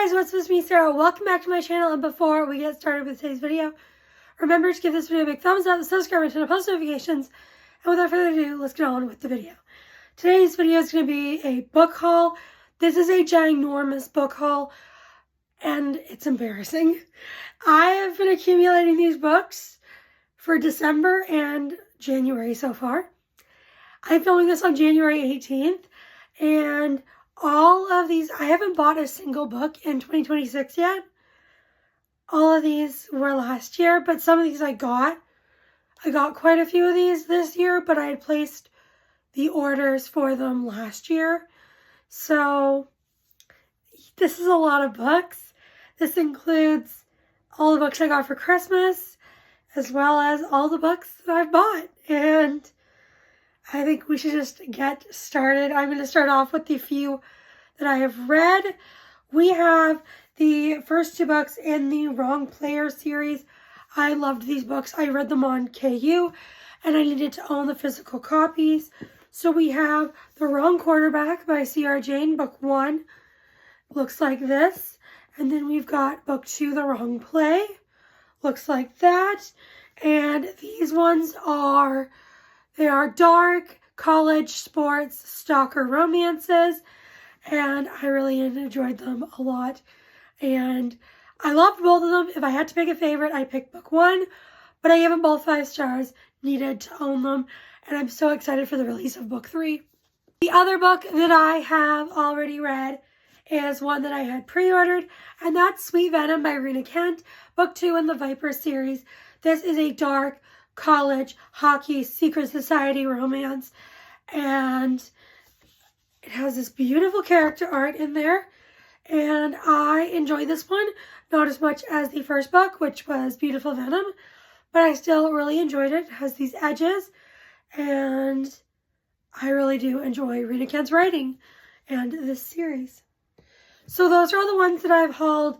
guys, what's up? It's me, Sarah. Welcome back to my channel, and before we get started with today's video, remember to give this video a big thumbs up, subscribe, and turn on post notifications. And without further ado, let's get on with the video. Today's video is going to be a book haul. This is a ginormous book haul, and it's embarrassing. I have been accumulating these books for December and January so far. I'm filming this on January 18th, and all of these, I haven't bought a single book in 2026 yet. All of these were last year, but some of these I got. I got quite a few of these this year, but I had placed the orders for them last year. So this is a lot of books. This includes all the books I got for Christmas, as well as all the books that I've bought. And I think we should just get started. I'm going to start off with the few that I have read. We have the first two books in the Wrong Player series. I loved these books. I read them on KU, and I needed to own the physical copies. So we have The Wrong Quarterback by C.R. Jane, book 1. Looks like this. And then we've got book 2, The Wrong Play. Looks like that. And these ones are... They are dark college sports stalker romances, and I really enjoyed them a lot. And I loved both of them. If I had to pick a favorite, I'd pick book 1, but I gave them both 5 stars, needed to own them, and I'm so excited for the release of book 3. The other book that I have already read is one that I had pre-ordered, and that's Sweet Venom by Rena Kent, book 2 in the Viper series. This is a dark college hockey secret society romance, and it has this beautiful character art in there, and I enjoyed this one not as much as the first book, which was Beautiful Venom, but I still really enjoyed it. It has these edges, and I really do enjoy Rena Kent's writing and this series. So those are all the ones that I've hauled,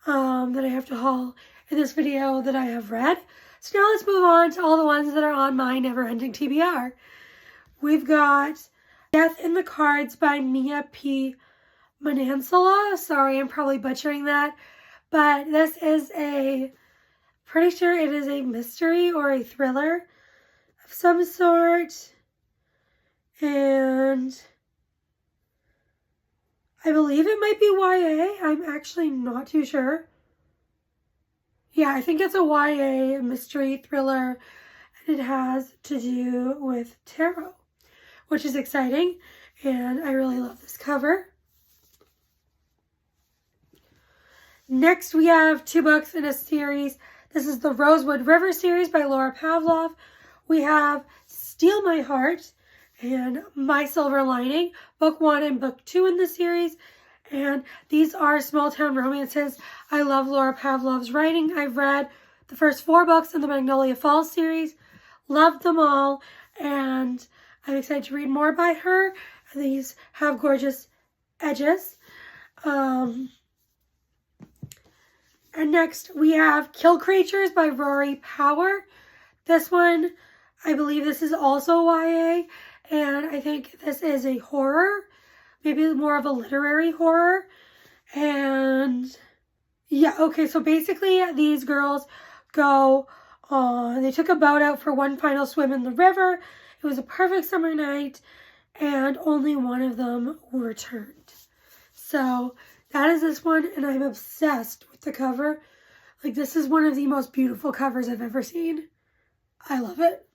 that I have to haul in this video that I have read. So now let's move on to all the ones that are on my never-ending TBR. We've got Death in the Cards by Mia P. Manansala. Sorry, I'm probably butchering that. But this is pretty sure it is a mystery or a thriller of some sort. And I believe it might be YA. I'm actually not too sure. Yeah, I think it's a YA mystery thriller, and it has to do with tarot, which is exciting, and I really love this cover. Next, we have 2 books in a series. This is the Rosewood River series by Laura Pavlov. We have Steal My Heart and My Silver Lining, book 1 and book 2 in the series. And these are small town romances. I love Laura Pavlov's writing. I've read the first 4 books in the Magnolia Falls series. Loved them all. And I'm excited to read more by her. And these have gorgeous edges. And next we have Kill Creatures by Rory Power. This one, I believe this is also YA. And I think this is a horror. Maybe more of a literary horror. And yeah, okay, so basically these girls go on, they took a boat out for one final swim in the river. It was a perfect summer night, and only one of them returned. So that is this one, and I'm obsessed with the cover. Like, this is one of the most beautiful covers I've ever seen. I love it.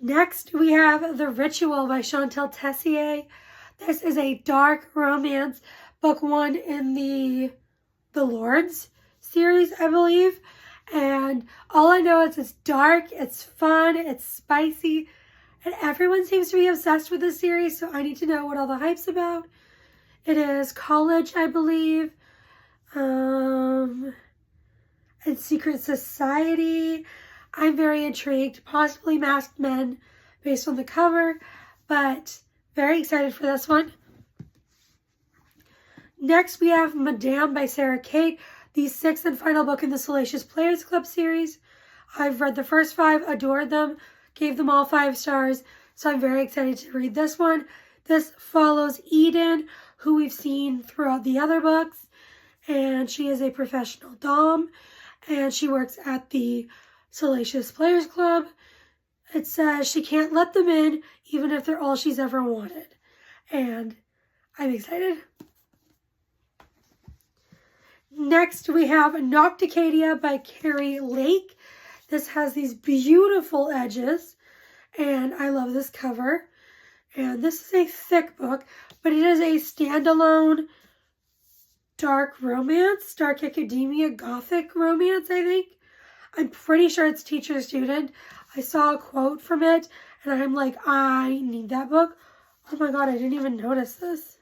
Next, we have The Ritual by Chantal Tessier. This is a dark romance, book 1 in the Lords series, I believe. And all I know is it's dark, it's fun, it's spicy, and everyone seems to be obsessed with this series, so I need to know what all the hype's about. It is college, I believe, and secret society. I'm very intrigued, possibly masked men based on the cover, but very excited for this one. Next, we have Madame by Sarah Kate, the 6th and final book in the Salacious Players Club series. I've read the first 5, adored them, gave them all 5 stars, so I'm very excited to read this one. This follows Eden, who we've seen throughout the other books. And she is a professional dom, and she works at the Salacious Players Club. It says she can't let them in, even if they're all she's ever wanted. And I'm excited. Next, we have Nocticadia by Kari Lake. This has these beautiful edges, and I love this cover. And this is a thick book, but it is a standalone dark romance, dark academia, gothic romance, I think. I'm pretty sure it's teacher-student. I saw a quote from it, and I'm like, I need that book. Oh my god, I didn't even notice this.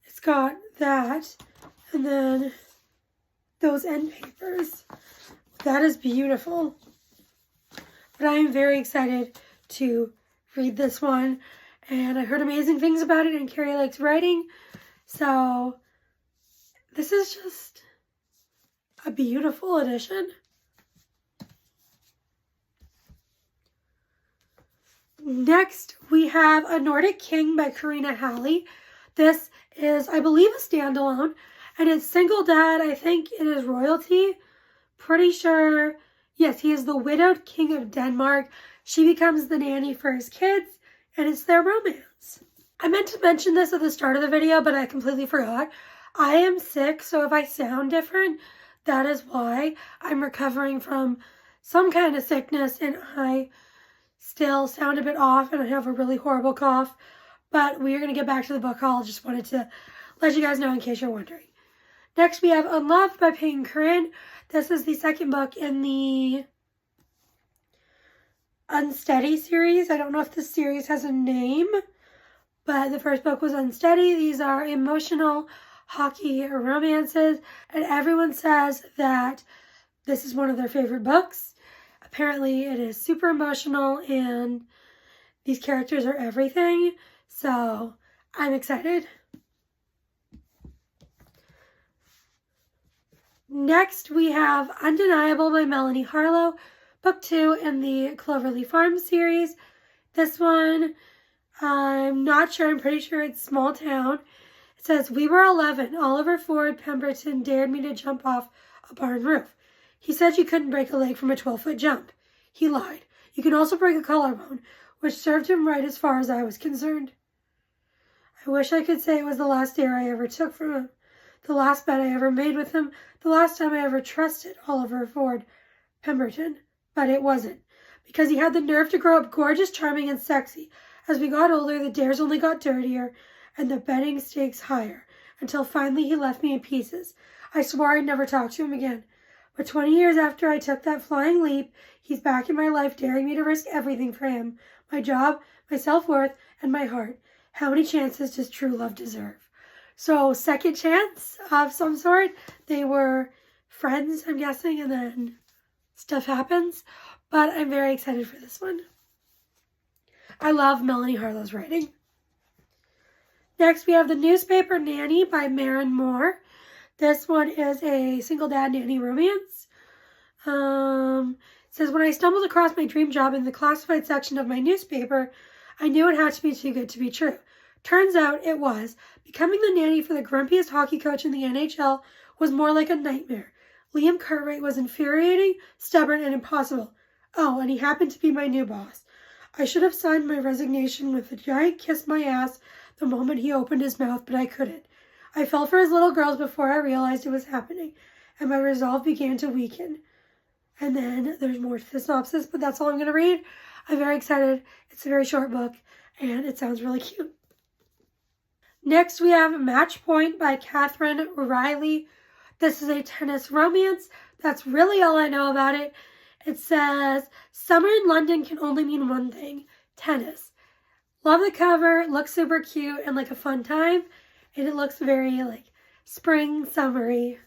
It's got that, and then those end papers. That is beautiful. But I am very excited to read this one, and I heard amazing things about it in Kari Lake's writing, so this is just a beautiful edition. Next, we have A Nordic King by Karina Halley. This is, I believe, a standalone, and it's single dad. I think it is royalty. Pretty sure, yes, he is the widowed king of Denmark. She becomes the nanny for his kids, and it's their romance. I meant to mention this at the start of the video, but I completely forgot. I am sick, so if I sound different, that is why. I'm recovering from some kind of sickness, and I still sound a bit off, and I have a really horrible cough. But we are going to get back to the book haul. Just wanted to let you guys know in case you're wondering. Next, we have Unloved by Peyton Curran. This is the second book in the Unsteady series. I don't know if this series has a name, but the first book was Unsteady. These are emotional hockey romances, and everyone says that this is one of their favorite books. Apparently, it is super emotional, and these characters are everything, so I'm excited. Next, we have Undeniable by Melanie Harlow, book 2 in the Cloverleaf Farms series. This one, I'm not sure. I'm pretty sure it's small town. It says, we were 11. Oliver Ford Pemberton dared me to jump off a barn roof. He said you couldn't break a leg from a 12-foot jump. He lied. You can also break a collarbone, which served him right as far as I was concerned. I wish I could say it was the last dare I ever took from him, the last bet I ever made with him, the last time I ever trusted Oliver Ford Pemberton, but it wasn't, because he had the nerve to grow up gorgeous, charming, and sexy. As we got older, the dares only got dirtier, and the betting stakes higher, until finally he left me in pieces. I swore I'd never talk to him again. But 20 years after I took that flying leap, he's back in my life, daring me to risk everything for him. My job, my self-worth, and my heart. How many chances does true love deserve? So, second chance of some sort. They were friends, I'm guessing, and then stuff happens. But I'm very excited for this one. I love Melanie Harlow's writing. Next, we have The Newspaper Nanny by Maren Moore. This one is a single dad nanny romance. It says, when I stumbled across my dream job in the classified section of my newspaper, I knew it had to be too good to be true. Turns out it was. Becoming the nanny for the grumpiest hockey coach in the NHL was more like a nightmare. Liam Cartwright was infuriating, stubborn, and impossible. Oh, and he happened to be my new boss. I should have signed my resignation with a giant kiss my ass the moment he opened his mouth, but I couldn't. I fell for his little girls before I realized it was happening, and my resolve began to weaken. And then there's more to the synopsis, but that's all I'm going to read. I'm very excited. It's a very short book, and it sounds really cute. Next, we have Match Point by Catherine Riley. This is a tennis romance. That's really all I know about it. It says, summer in London can only mean one thing, tennis. Love the cover. Looks super cute and like a fun time. And it looks very like spring, summery.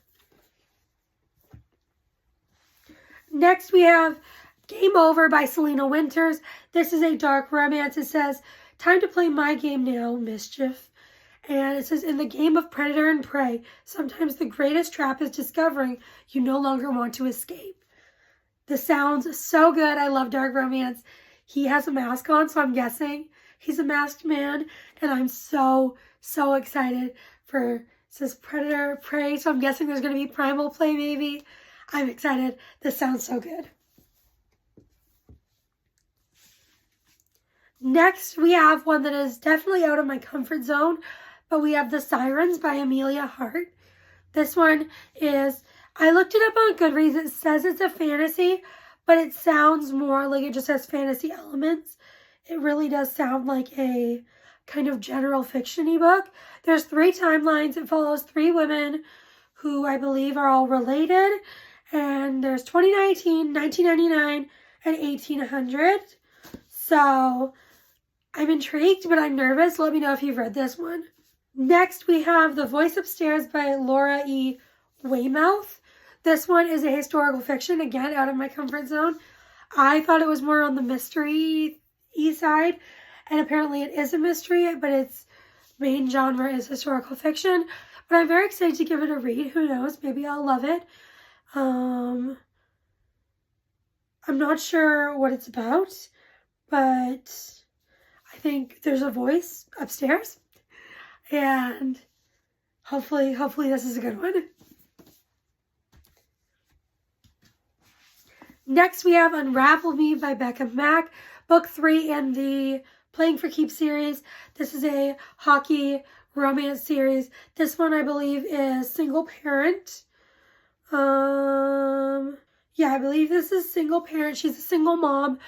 Next, we have Game Over by Selena Winters. This is a dark romance. It says, time to play my game now, mischief. And it says, in the game of predator and prey, sometimes the greatest trap is discovering you no longer want to escape. This sounds so good. I love dark romance. He has a mask on, so I'm guessing He's a masked man, and I'm so excited for, it says Predator, Prey, so I'm guessing there's going to be Primal Play maybe. I'm excited. This sounds so good. Next, we have one that is definitely out of my comfort zone, but we have The Sirens by Amelia Hart. This one is, I looked it up on Goodreads. It says it's a fantasy, but it sounds more like it just has fantasy elements. It really does sound like a kind of general fiction-y book. There's 3 timelines. It follows 3 women who I believe are all related. And there's 2019, 1999, and 1800. So I'm intrigued, but I'm nervous. Let me know if you've read this one. Next, we have The Voice Upstairs by Laura E. Weymouth. This one is a historical fiction, again, out of my comfort zone. I thought it was more on the mystery-y side, and apparently it is a mystery, but its main genre is historical fiction. But I'm very excited to give it a read. Who knows? Maybe I'll love it. I'm not sure what it's about, but I think there's a voice upstairs, and hopefully this is a good one. Next, we have Unravel Me by Becca Mack, book 3 in the Playing for Keeps series. This is a hockey romance series. This one, I believe, is single parent. Yeah, I believe this is single parent. She's a single mom.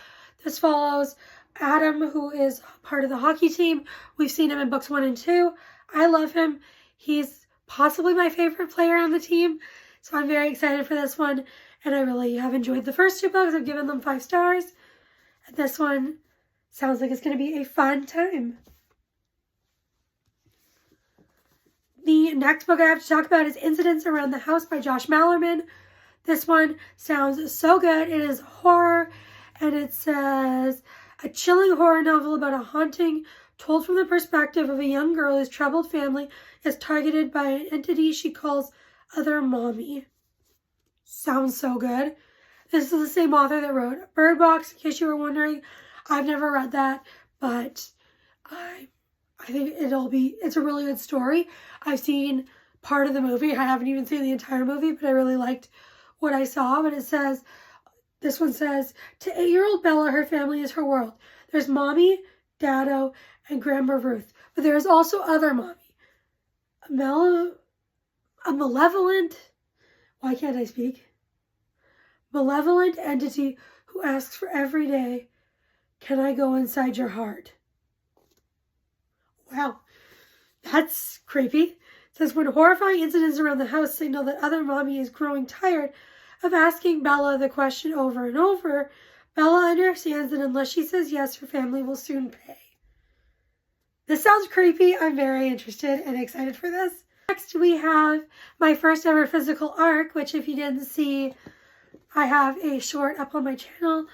This follows Adam, who is part of the hockey team. We've seen him in books 1 and 2. I love him. He's possibly my favorite player on the team. So I'm very excited for this one. And I really have enjoyed the first 2 books. I've given them 5 stars. And this one sounds like it's going to be a fun time. The next book I have to talk about is Incidents Around the House by Josh Malerman. This one sounds so good. It is horror, and it says, a chilling horror novel about a haunting told from the perspective of a young girl whose troubled family is targeted by an entity she calls Other Mommy. Sounds so good. This is the same author that wrote Bird Box, in case you were wondering. I've never read that, but I think it's a really good story. I've seen part of the movie. I haven't even seen the entire movie, but I really liked what I saw. But this one says, to 8-year-old Bella, her family is her world. There's Mommy, Dado, and Grandma Ruth. But there is also Other Mommy. A malevolent, why can't I speak? Malevolent entity who asks for every day, can I go inside your heart? Wow, that's creepy. It says, when horrifying incidents around the house signal that Other Mommy is growing tired of asking Bella the question over and over, Bella understands that unless she says yes, her family will soon pay. This sounds creepy. I'm very interested and excited for this. Next, we have my first ever physical ARC, which if you didn't see, I have a short up on my channel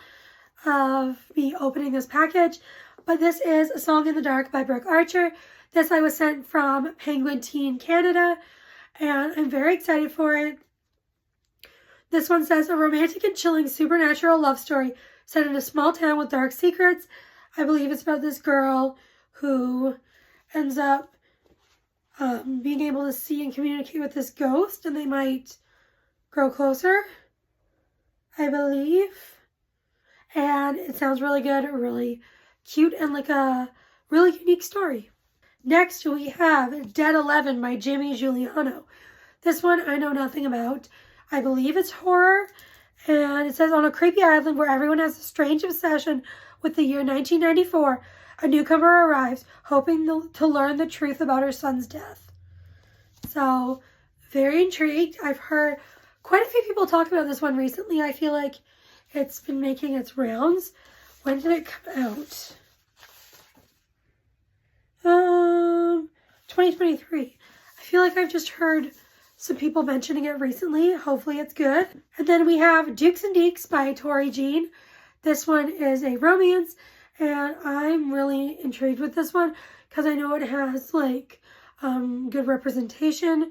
of me opening this package. But this is A Song in the Dark by Brooke Archer. This I was sent from Penguin Teen Canada, and I'm very excited for it. This one says, a romantic and chilling supernatural love story set in a small town with dark secrets. I believe it's about this girl who ends up being able to see and communicate with this ghost, and they might grow closer, I believe. And it sounds really good, really cute, and like a really unique story. Next, we have Dead 11 by Jamie Giuliano. This one I know nothing about. I believe it's horror, and it says, on a creepy island where everyone has a strange obsession with the year 1994, a newcomer arrives, hoping to learn the truth about her son's death. So, very intrigued. I've heard quite a few people talk about this one recently. I feel like it's been making its rounds. When did it come out? 2023. I feel like I've just heard some people mentioning it recently. Hopefully it's good. And then we have Dukes and Deeks by Tori Jean. This one is a romance, and I'm really intrigued with this one because I know it has like good representation,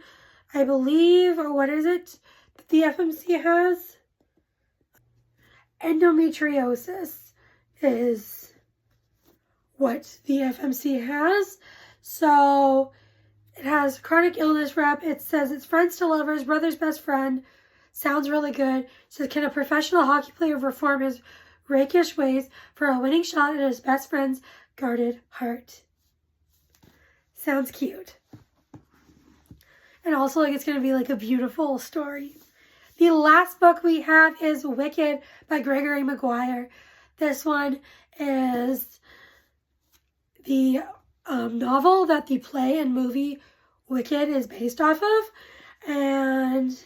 I believe. Or what is it that the FMC has? Endometriosis is what the FMC has. So it has chronic illness rep. It says it's friends to lovers, brother's best friend. Sounds really good. It says, can a professional hockey player reform his rakish ways for a winning shot at his best friend's guarded heart? Sounds cute. And also like it's going to be like a beautiful story. The last book we have is Wicked by Gregory Maguire. This one is the novel that the play and movie Wicked is based off of. And it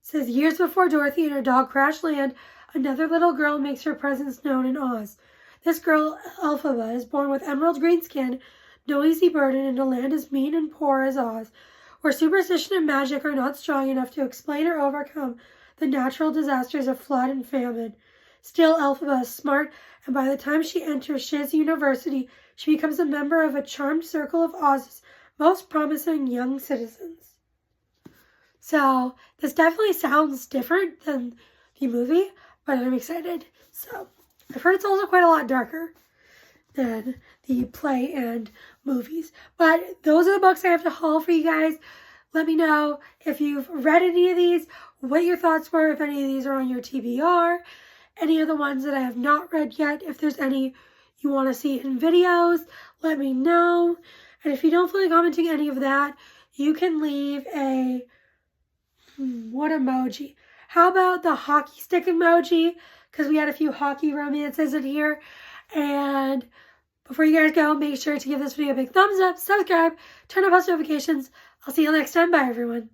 says, years before Dorothy and her dog crash land, another little girl makes her presence known in Oz. This girl, Elphaba, is born with emerald green skin, no easy burden, in a land as mean and poor as Oz, where superstition and magic are not strong enough to explain or overcome the natural disasters of flood and famine. Still, Elphaba is smart, and by the time she enters Shiz University, she becomes a member of a charmed circle of Oz's most promising young citizens. So, this definitely sounds different than the movie, but I'm excited. So, I've heard it's also quite a lot darker than the play and movies. But those are the books I have to haul for you guys. Let me know if you've read any of these, what your thoughts were, if any of these are on your TBR, any of the ones that I have not read yet. If there's any you want to see in videos, let me know. And if you don't feel like commenting any of that, you can leave a, what emoji? How about the hockey stick emoji? Because we had a few hockey romances in here. And before you guys go, make sure to give this video a big thumbs up, subscribe, turn on post notifications. I'll see you next time. Bye, everyone.